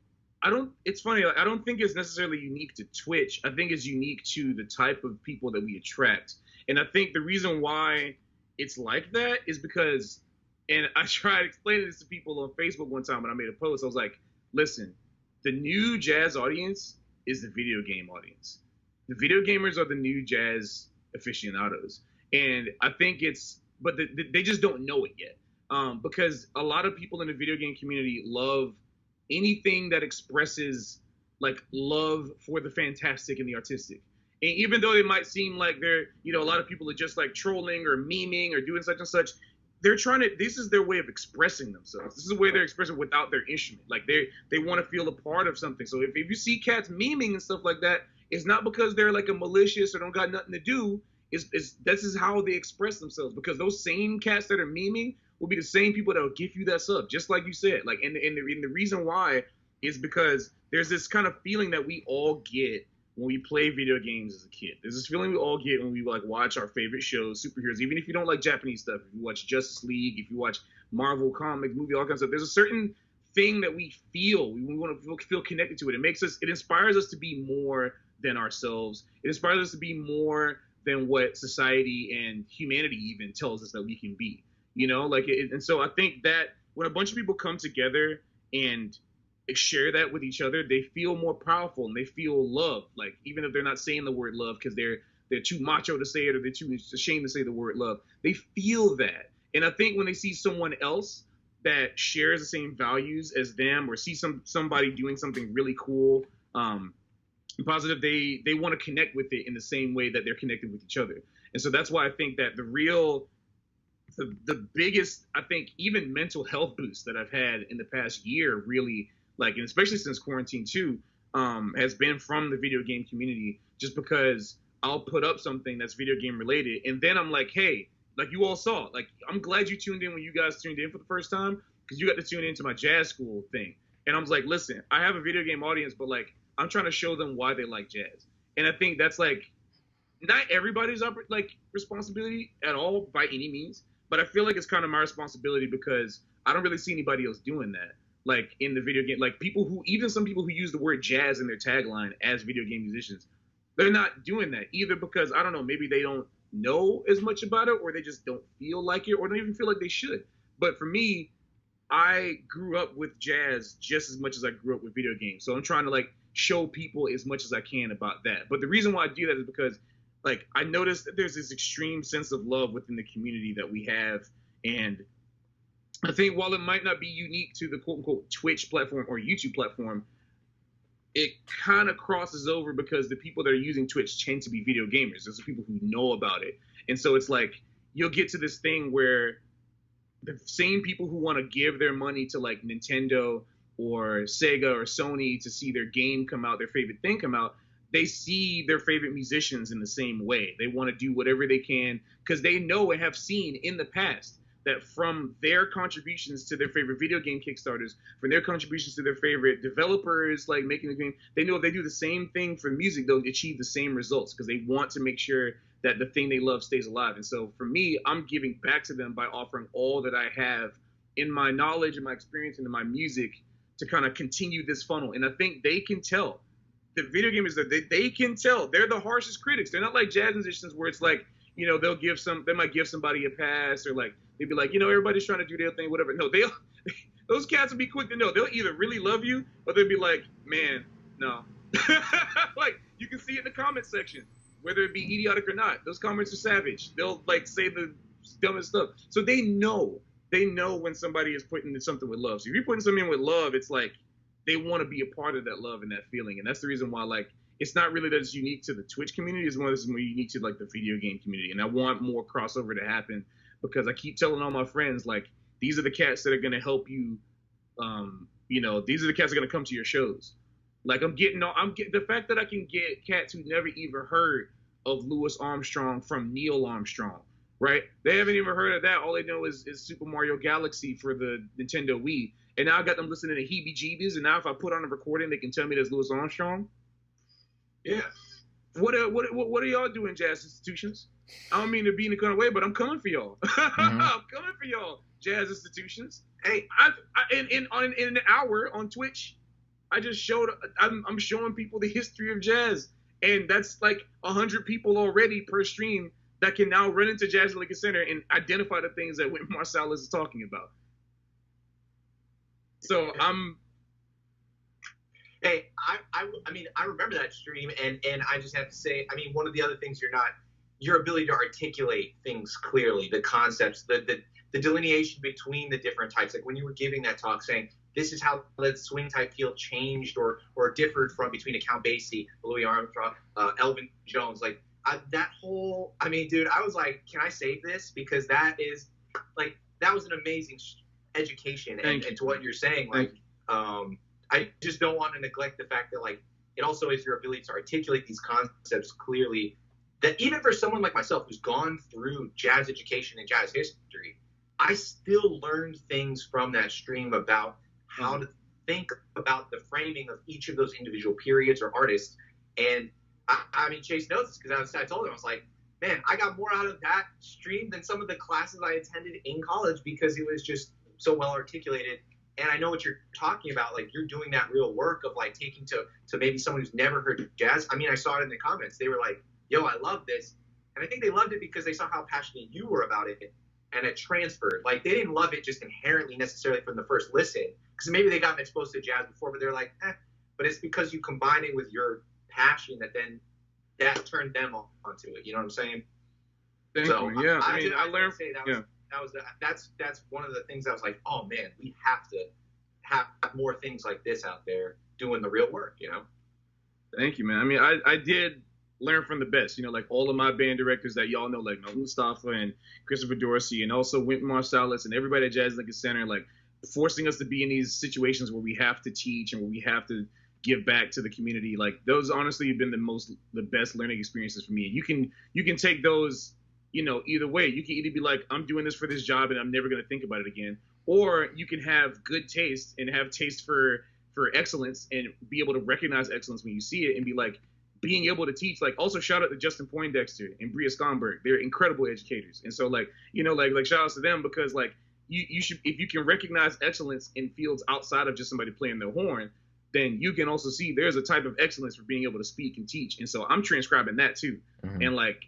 it's funny, I don't think it's necessarily unique to Twitch. I think it's unique to the type of people that we attract. And I think the reason why it's like that is because, and I tried explaining this to people on Facebook one time when I made a post. I was like, listen, the new jazz audience is the video game audience. The video gamers are the new jazz aficionados. And I think but they just don't know it yet. Because a lot of people in the video game community love anything that expresses like love for the fantastic and the artistic. And even though it might seem like they're, a lot of people are just like trolling or memeing or doing such and such, they're trying to, this is their way of expressing themselves. This is the way they're expressing without their instrument. Like they want to feel a part of something. So if you see cats memeing and stuff like that, it's not because they're like a malicious or don't got nothing to do. This is how they express themselves, because those same cats that are memeing will be the same people that will give you that sub, just like you said. Like, and the reason why is because there's this kind of feeling that we all get when we play video games as a kid. There's this feeling we all get when we like watch our favorite shows, superheroes, even if you don't like Japanese stuff. If you watch Justice League, if you watch Marvel comics, movie, all kinds of stuff, there's a certain thing that we feel. We want to feel connected to it. It inspires us to be more than ourselves. It inspires us to be more than what society and humanity even tells us that we can be. And so I think that when a bunch of people come together and share that with each other, they feel more powerful and they feel loved. Like, even if they're not saying the word love because they're too macho to say it, or they're too ashamed to say the word love, they feel that. And I think when they see someone else that shares the same values as them, or see somebody doing something really cool, positive, they want to connect with it in the same way that they're connected with each other. And so that's why I think that the biggest, I think, even mental health boost that I've had in the past year, really, like, and especially since quarantine too, has been from the video game community, just because I'll put up something that's video game related, and then I'm like, hey, like you all saw, like, I'm glad you tuned in when you guys tuned in for the first time, because you got to tune into my jazz school thing. And I was like, listen, I have a video game audience, but like, I'm trying to show them why they like jazz. And I think that's like, not everybody's like responsibility at all by any means, but I feel like it's kind of my responsibility, because I don't really see anybody else doing that. Like, in the video game, like even some people who use the word jazz in their tagline as video game musicians, they're not doing that either, because I don't know, maybe they don't know as much about it, or they just don't feel like it, or don't even feel like they should. But for me, I grew up with jazz just as much as I grew up with video games. So I'm trying to like show people as much as I can about that. But the reason why I do that is because, like, I noticed that there's this extreme sense of love within the community that we have. And I think while it might not be unique to the quote unquote Twitch platform or YouTube platform, it kind of crosses over, because the people that are using Twitch tend to be video gamers. There's the people who know about it. And so it's like, you'll get to this thing where the same people who want to give their money to like Nintendo or Sega or Sony to see their game come out, their favorite thing come out, they see their favorite musicians in the same way. They want to do whatever they can, because they know and have seen in the past that from their contributions to their favorite video game Kickstarters, from their contributions to their favorite developers, like making the game, they know if they do the same thing for music, they'll achieve the same results, because they want to make sure that the thing they love stays alive. And so for me, I'm giving back to them by offering all that I have in my knowledge and my experience and in my music to kind of continue this funnel. And I think they can tell. The video gamers, they can tell. They're the harshest critics. They're not like jazz musicians where it's like, they might give somebody a pass, or like, they'd be like, everybody's trying to do their thing, whatever. No, those cats will be quick to know. They'll either really love you, or they'll be like, man, no. Like, you can see it in the comment section, whether it be idiotic or not. Those comments are savage. They'll like say the dumbest stuff. So they know when somebody is putting something with love. So if you're putting something in with love, it's like they want to be a part of that love and that feeling. And that's the reason why, like, it's not really that it's unique to the Twitch community. It's more unique to like the video game community. And I want more crossover to happen, because I keep telling all my friends, like, these are the cats that are going to help you. These are the cats that are going to come to your shows. Like, I'm getting the fact that I can get cats who never even heard of Louis Armstrong from Neil Armstrong, right? They haven't even heard of that. All they know is Super Mario Galaxy for the Nintendo Wii. And now I got them listening to Heebie Jeebies. And now if I put on a recording, they can tell me there's Louis Armstrong. Yeah. What are y'all doing, jazz institutions? I don't mean to be in the kind of way, but I'm coming for y'all. Mm-hmm. I'm coming for y'all, jazz institutions. Hey, in an hour on Twitch, I'm showing people the history of jazz, and that's like 100 people already per stream that can now run into Jazz Lincoln Center and identify the things that Wynton Marsalis is talking about. So Hey, I mean, I remember that stream, and I just have to say, I mean, one of the other things your ability to articulate things clearly, the concepts, the delineation between the different types. Like when you were giving that talk saying, this is how the swing type field changed or differed from between a Count Basie, Louis Armstrong, Elvin Jones. Like that whole, I mean, dude, I was like, can I save this? Because that was an amazing education. And to what you're saying, like, I just don't want to neglect the fact that, like, it also is your ability to articulate these concepts clearly, that even for someone like myself who's gone through jazz education and jazz history, I still learned things from that stream about how to think about the framing of each of those individual periods or artists. And I mean, Chase knows this because I told him, I was like, man, I got more out of that stream than some of the classes I attended in college because it was just so well articulated. And I know what you're talking about. Like, you're doing that real work of, like, taking to maybe someone who's never heard jazz. I mean, I saw it in the comments. They were like, yo, I love this. And I think they loved it because they saw how passionate you were about it, and it transferred. Like, they didn't love it just inherently necessarily from the first listen, because maybe they gotten exposed to jazz before, but they're like, but it's because you combine it with your passion that turned them onto it. You know what I'm saying? Thank you. Yeah, I learned. That's one of the things I was like, oh man, we have to have more things like this out there doing the real work, you know? Thank you, man. I mean, I did learn from the best, you know, like all of my band directors that y'all know, like Melvin Mustafa and Christopher Dorsey, and also Wynton Marsalis and everybody at Jazz Lincoln Center, like forcing us to be in these situations where we have to teach and where we have to give back to the community. Like, those honestly have been the best learning experiences for me. You can take those, you know, either way. You can either be like, I'm doing this for this job and I'm never going to think about it again. Or you can have good taste and have taste for excellence and be able to recognize excellence when you see it and be like, being able to teach. Like, also shout out to Justin Poindexter and Bria Skonberg. They're incredible educators. And so, like, you know, like shout outs to them, because like you should, if you can recognize excellence in fields outside of just somebody playing their horn, then you can also see there's a type of excellence for being able to speak and teach. And so I'm transcribing that too. Mm-hmm. And like,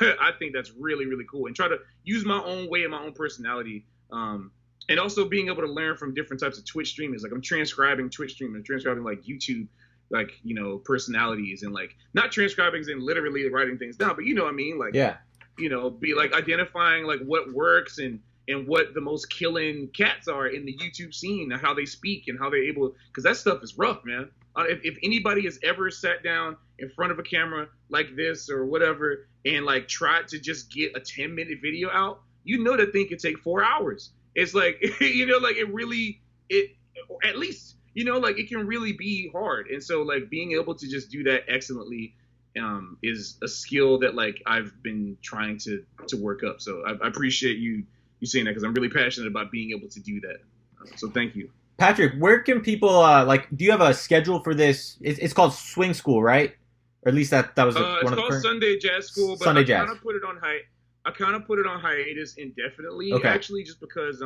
I think that's really, really cool, and try to use my own way and my own personality. And also being able to learn from different types of Twitch streamers. Like, I'm transcribing Twitch streamers, transcribing like YouTube, like, you know, personalities, and like not transcribing as in literally writing things down, but you know what I mean? Like, yeah, you know, be like identifying like what works and what the most killing cats are in the YouTube scene, and how they speak and how they're able, because that stuff is rough, man. If anybody has ever sat down in front of a camera like this or whatever and like tried to just get a 10-minute video out, you know that thing could take 4 hours. It's like, you know, like it at least, you know, like it can really be hard. And so like being able to just do that excellently is a skill that like I've been trying to work up. So I appreciate you saying that, because I'm really passionate about being able to do that. So thank you. Patrick, where can people like? Do you have a schedule for this? It's called Swing School, right? Or at least that was one it's of the called Sunday Jazz School, but Sunday I Jazz. kind of put it on hiatus indefinitely, actually, just because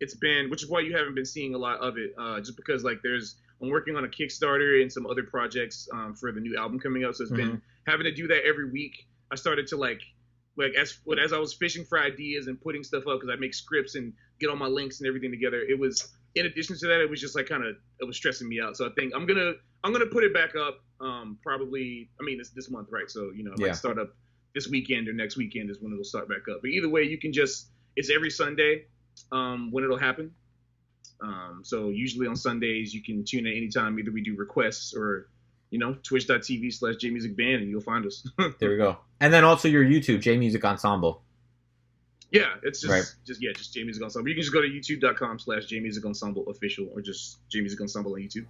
it's been, which is why you haven't been seeing a lot of it, just because like I'm working on a Kickstarter and some other projects for the new album coming out, so it's been having to do that every week. I started to like as I was fishing for ideas and putting stuff up, because I make scripts and get all my links and everything together, it was, in addition to that, it was just like it was stressing me out. So I think I'm gonna put it back up probably, I mean, it's this month, right? So, you know, like start up this weekend or next weekend is when it'll start back up. But either way, you can it's every Sunday when it'll happen. So usually on Sundays you can tune in anytime. Either we do requests or, you know, twitch.tv/JMusicBand, and you'll find us. There we go. And then also your YouTube, J-Music Ensemble. Yeah, it's just J-Music Ensemble. You can just go to youtube.com/JMusic Ensemble official, or just J-Music Ensemble on YouTube.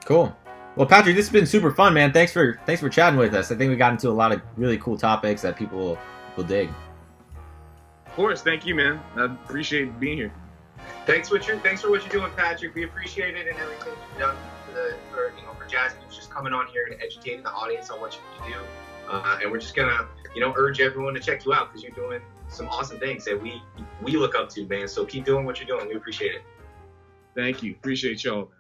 Cool. Well, Patrick, this has been super fun, man. Thanks for chatting with us. I think we got into a lot of really cool topics that people will dig. Of course, thank you, man. I appreciate being here. Thanks for what you're doing, Patrick. We appreciate it, and everything you've done for JazzMemes, just coming on here and educating the audience on what you do. And we're just gonna, urge everyone to check you out, because you're doing some awesome things that we look up to, man. So keep doing what you're doing. We appreciate it. Thank you. Appreciate y'all.